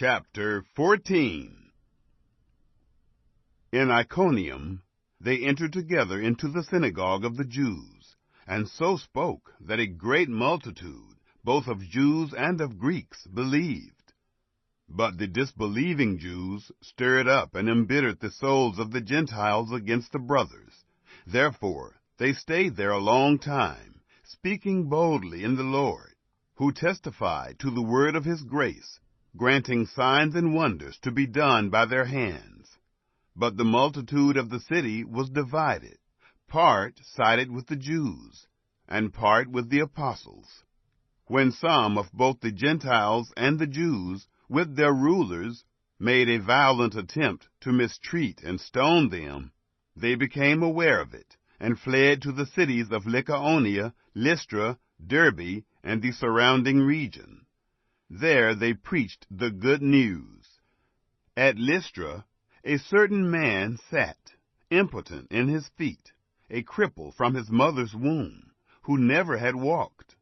Chapter 14. In Iconium they entered together into the synagogue of the Jews, and so spoke that a great multitude, both of Jews and of Greeks, believed. But the disbelieving Jews stirred up and embittered the souls of the Gentiles against the brothers. Therefore they stayed there a long time, speaking boldly in the Lord, who testified to the word of his grace, granting signs and wonders to be done by their hands. But the multitude of the city was divided. Part sided with the Jews, and part with the apostles. When some of both the Gentiles and the Jews, with their rulers, made a violent attempt to mistreat and stone them, they became aware of it, and fled to the cities of Lycaonia, Lystra, Derbe, and the surrounding region. There they preached the good news. At Lystra, a certain man sat, impotent in his feet, a cripple from his mother's womb, who never had walked.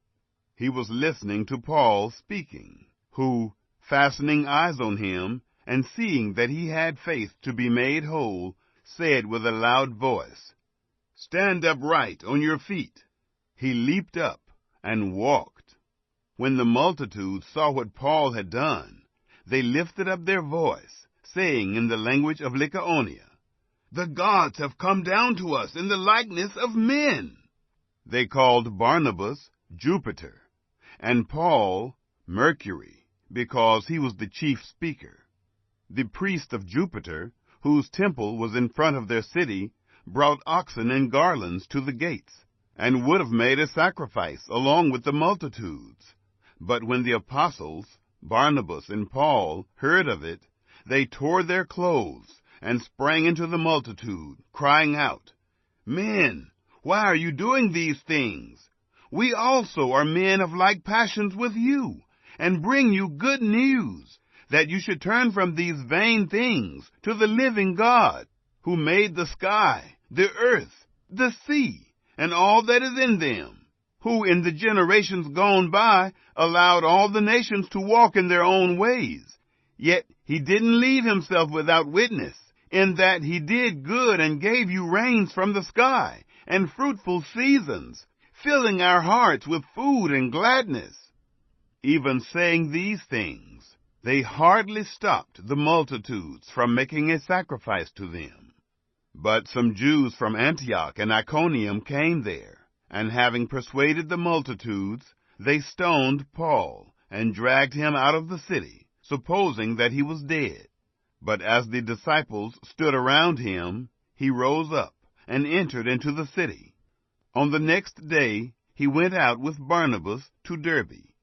He was listening to Paul speaking, who, fastening eyes on him, and seeing that he had faith to be made whole, said with a loud voice, "Stand upright on your feet." He leaped up and walked. When the multitude saw what Paul had done, they lifted up their voice, saying in the language of Lycaonia, "The gods have come down to us in the likeness of men." They called Barnabas Jupiter, and Paul Mercury, because he was the chief speaker. The priest of Jupiter, whose temple was in front of their city, brought oxen and garlands to the gates, and would have made a sacrifice along with the multitudes. But when the apostles, Barnabas and Paul, heard of it, they tore their clothes and sprang into the multitude, crying out, "Men, why are you doing these things? We also are men of like passions with you, and bring you good news, that you should turn from these vain things to the living God, who made the sky, the earth, the sea, and all that is in them, who in the generations gone by allowed all the nations to walk in their own ways. Yet he didn't leave himself without witness, in that he did good and gave you rains from the sky and fruitful seasons, filling our hearts with food and gladness." Even saying these things, they hardly stopped the multitudes from making a sacrifice to them. But some Jews from Antioch and Iconium came there, and having persuaded the multitudes, they stoned Paul and dragged him out of the city, supposing that he was dead. But as the disciples stood around him, he rose up and entered into the city. On the next day he went out with Barnabas to Derbe.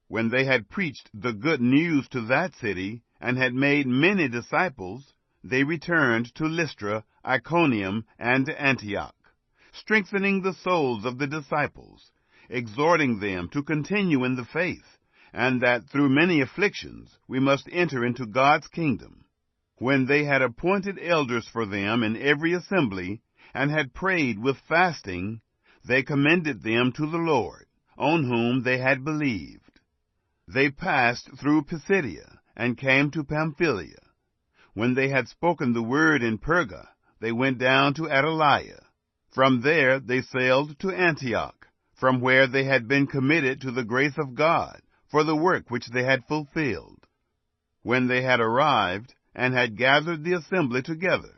When they had preached the good news to that city, and had made many disciples, they returned to Lystra, Iconium, and Antioch, strengthening the souls of the disciples, exhorting them to continue in the faith, and that through many afflictions we must enter into God's kingdom. When they had appointed elders for them in every assembly, and had prayed with fasting, they commended them to the Lord, on whom they had believed. They passed through Pisidia, and came to Pamphylia. When they had spoken the word in Perga, they went down to Attalia. From there they sailed to Antioch, from where they had been committed to the grace of God, for the work which they had fulfilled. When they had arrived, and had gathered the assembly together,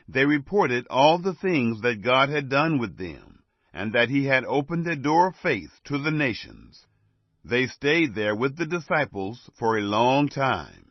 they reported all the things that God had done with them, and that he had opened a door of faith to the nations. They stayed there with the disciples for a long time.